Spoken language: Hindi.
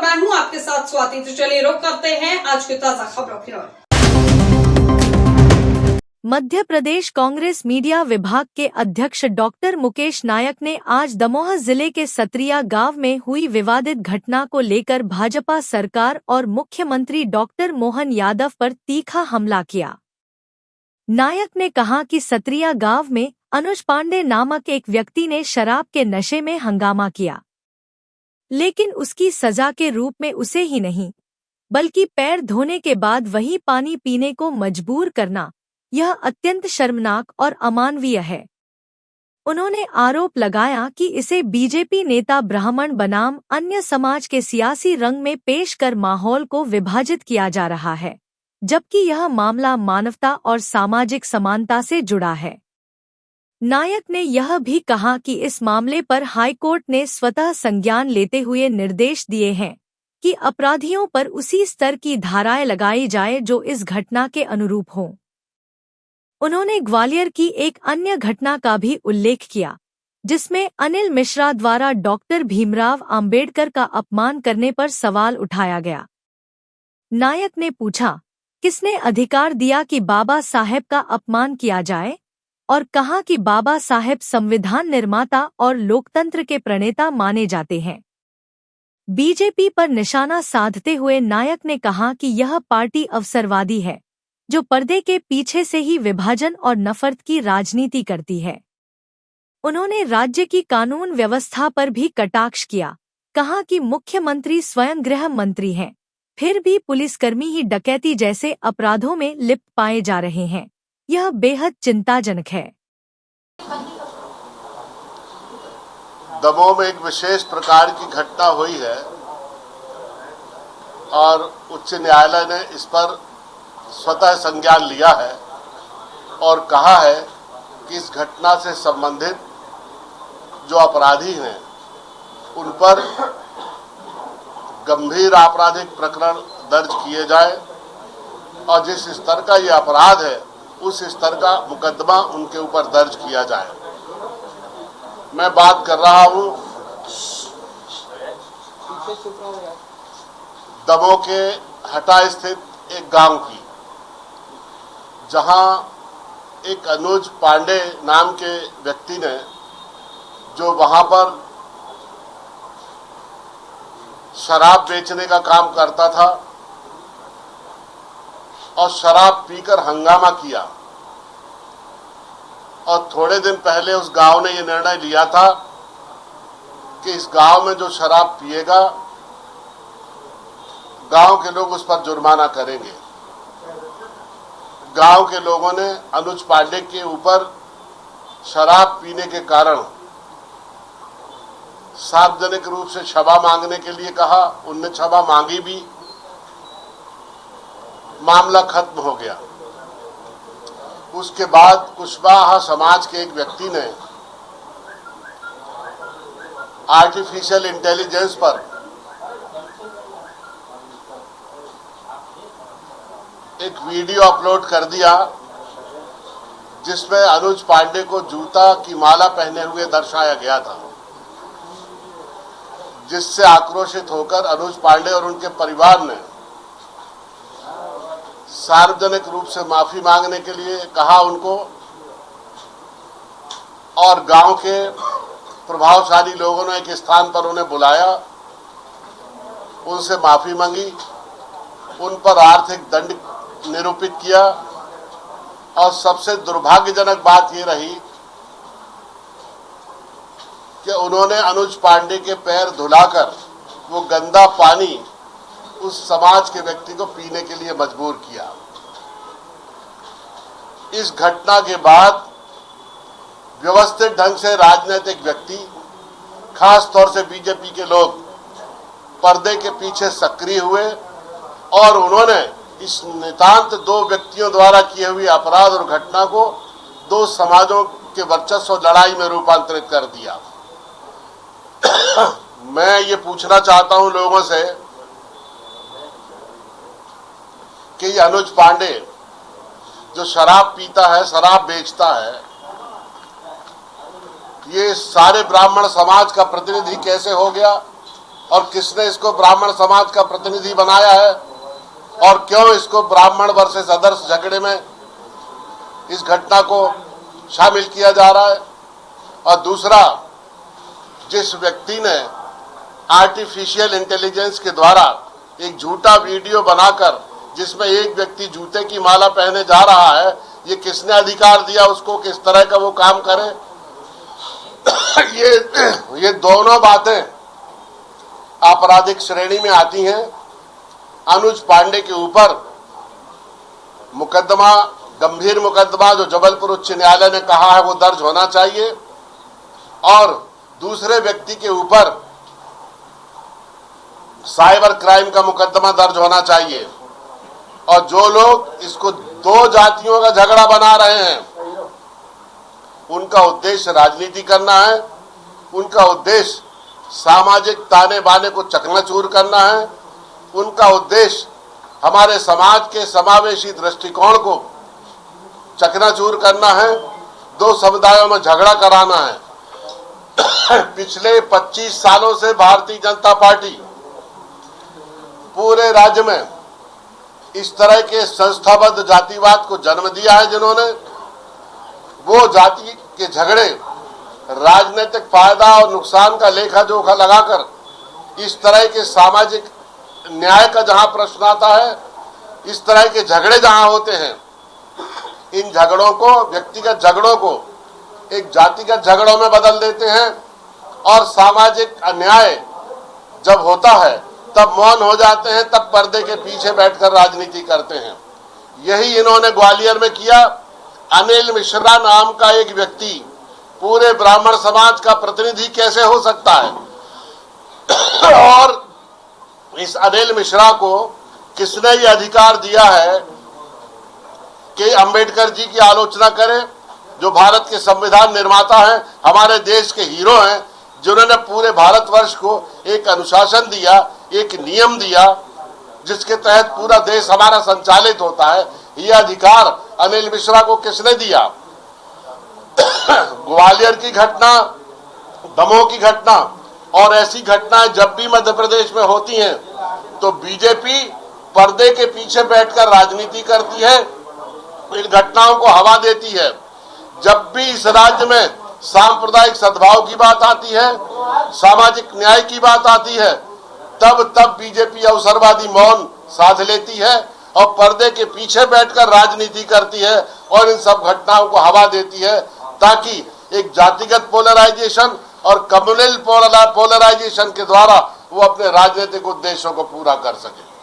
मैं हूं आपके साथ स्वाति। तो चलिए रुक करते हैं आज की ताजा खबरों की ओर। मध्य प्रदेश कांग्रेस मीडिया विभाग के अध्यक्ष डॉक्टर मुकेश नायक ने आज दमोह जिले के सत्रिया गांव में हुई विवादित घटना को लेकर भाजपा सरकार और मुख्यमंत्री डॉक्टर मोहन यादव पर तीखा हमला किया। नायक ने कहा कि सत्रिया गांव में अनुज पांडे नामक एक व्यक्ति ने शराब के नशे में हंगामा किया, लेकिन उसकी सजा के रूप में उसे ही नहीं बल्कि पैर धोने के बाद वही पानी पीने को मजबूर करना, यह अत्यंत शर्मनाक और अमानवीय है। उन्होंने आरोप लगाया कि इसे बीजेपी नेता ब्राह्मण बनाम अन्य समाज के सियासी रंग में पेश कर माहौल को विभाजित किया जा रहा है, जबकि यह मामला मानवता और सामाजिक समानता से जुड़ा है। नायक ने यह भी कहा कि इस मामले पर हाईकोर्ट ने स्वतः संज्ञान लेते हुए निर्देश दिए हैं कि अपराधियों पर उसी स्तर की धाराएं लगाई जाए जो इस घटना के अनुरूप हों। उन्होंने ग्वालियर की एक अन्य घटना का भी उल्लेख किया, जिसमें अनिल मिश्रा द्वारा डॉक्टर भीमराव अंबेडकर का अपमान करने पर सवाल उठाया गया। नायक ने पूछा, किसने अधिकार दिया कि बाबा साहेब का अपमान किया जाए, और कहा कि बाबा साहेब संविधान निर्माता और लोकतंत्र के प्रणेता माने जाते हैं। बीजेपी पर निशाना साधते हुए नायक ने कहा कि यह पार्टी अवसरवादी है, जो पर्दे के पीछे से ही विभाजन और नफरत की राजनीति करती है। उन्होंने राज्य की कानून व्यवस्था पर भी कटाक्ष किया, कहा कि मुख्यमंत्री स्वयं गृह मंत्री हैं, फिर भी पुलिसकर्मी ही डकैती जैसे अपराधों में लिप्त पाए जा रहे हैं। यह बेहद चिंताजनक है। दमोह में एक विशेष प्रकार की घटना हुई है और उच्च न्यायालय ने इस पर स्वतः संज्ञान लिया है और कहा है कि इस घटना से संबंधित जो अपराधी हैं उन पर गंभीर आपराधिक प्रकरण दर्ज किए जाए और जिस स्तर का ये अपराध है उस स्तर का मुकदमा उनके ऊपर दर्ज किया जाए। मैं बात कर रहा हूं दमोह के हटा स्थित एक गांव की, जहां एक अनुज पांडे नाम के व्यक्ति ने, जो वहां पर शराब बेचने का काम करता था और शराब पीकर हंगामा किया, और थोड़े दिन पहले उस गांव ने यह निर्णय लिया था कि इस गांव में जो शराब पिएगा गांव के लोग उस पर जुर्माना करेंगे। गांव के लोगों ने अनुज पांडे के ऊपर शराब पीने के कारण सार्वजनिक रूप से क्षमा मांगने के लिए कहा। उनने क्षमा मांगी भी, मामला खत्म हो गया। उसके बाद कुशवाहा समाज के एक व्यक्ति ने आर्टिफिशियल इंटेलिजेंस पर एक वीडियो अपलोड कर दिया, जिसमें अनुज पांडे को जूता की माला पहने हुए दर्शाया गया था, जिससे आक्रोशित होकर अनुज पांडे और उनके परिवार ने सार्वजनिक रूप से माफी मांगने के लिए कहा उनको, और गांव के प्रभावशाली लोगों ने एक स्थान पर उन्हें बुलाया, उनसे माफी मांगी, उन पर आर्थिक दंड निरूपित किया। और सबसे दुर्भाग्यजनक बात ये रही कि उन्होंने अनुज पांडे के पैर धुलाकर वो गंदा पानी उस समाज के व्यक्ति को पीने के लिए मजबूर किया। इस घटना के बाद व्यवस्थित ढंग से राजनीतिक व्यक्ति, खास तौर से बीजेपी के लोग, पर्दे के पीछे सक्रिय हुए और उन्होंने इस नितांत दो व्यक्तियों द्वारा किए हुए अपराध और घटना को दो समाजों के वर्चस्व लड़ाई में रूपांतरित कर दिया। मैं ये पूछना चाहता हूं लोगों से कि ये अनुज पांडे जो शराब पीता है, शराब बेचता है, ये सारे ब्राह्मण समाज का प्रतिनिधि कैसे हो गया? और किसने इसको ब्राह्मण समाज का प्रतिनिधि बनाया है और क्यों इसको ब्राह्मण वर्सेस अदर्स झगड़े में इस घटना को शामिल किया जा रहा है। और दूसरा, जिस व्यक्ति ने आर्टिफिशियल इंटेलिजेंस के द्वारा एक झूठा वीडियो बनाकर जिसमें एक व्यक्ति जूते की माला पहने जा रहा है, ये किसने अधिकार दिया उसको किस तरह का वो काम करे? ये दोनों बातें आपराधिक श्रेणी में आती हैं। अनुज पांडे के ऊपर मुकदमा, गंभीर मुकदमा जो जबलपुर उच्च न्यायालय ने कहा है वो दर्ज होना चाहिए, और दूसरे व्यक्ति के ऊपर साइबर क्राइम का मुकदमा दर्ज होना चाहिए। और जो लोग इसको दो जातियों का झगड़ा बना रहे हैं, उनका उद्देश्य राजनीति करना है, उनका उद्देश्य सामाजिक ताने बाने को चकनाचूर करना है, उनका उद्देश्य हमारे समाज के समावेशी दृष्टिकोण को चकनाचूर करना है, दो समुदायों में झगड़ा कराना है। पिछले 25 सालों से भारतीय जनता पार्टी पूरे राज्य में इस तरह के संस्थाबद्ध जातिवाद को जन्म दिया है, जिन्होंने वो जाति के झगड़े राजनीतिक फायदा और नुकसान का लेखा जोखा लगाकर इस तरह के सामाजिक न्याय का जहां प्रश्न आता है, इस तरह के झगड़े जहां होते हैं, इन झगड़ों को, व्यक्तिगत झगड़ों को एक जातिगत झगड़ों में बदल देते हैं, और सामाजिक अन्याय जब होता है तब मौन हो जाते हैं, तब पर्दे के पीछे बैठकर राजनीति करते हैं। यही इन्होंने ग्वालियर में किया। अनिल मिश्रा नाम का एक व्यक्ति पूरे ब्राह्मण समाज का प्रतिनिधि कैसे हो सकता है? और इस अनिल मिश्रा को किसने ये अधिकार दिया है कि अंबेडकर जी की आलोचना करे, जो भारत के संविधान निर्माता हैं, हमारे देश के हीरो हैं, जिन्होंने पूरे भारतवर्ष को एक अनुशासन दिया, एक नियम दिया जिसके तहत पूरा देश हमारा संचालित होता है। ये अधिकार अनिल मिश्रा को किसने दिया? ग्वालियर की घटना, दमोह की घटना और ऐसी घटनाएं जब भी मध्य प्रदेश में होती हैं तो बीजेपी पर्दे के पीछे बैठकर राजनीति करती है, इन घटनाओं को हवा देती है। जब भी इस राज्य में सांप्रदायिक सद्भाव की बात आती है, सामाजिक न्याय की बात आती है, तब बीजेपी अवसरवादी मौन साध लेती है और पर्दे के पीछे बैठकर राजनीति करती है और इन सब घटनाओं को हवा देती है, ताकि एक जातिगत पोलराइजेशन और कम्युनल पोलराइजेशन के द्वारा वो अपने राजनीतिक उद्देश्यों को पूरा कर सके।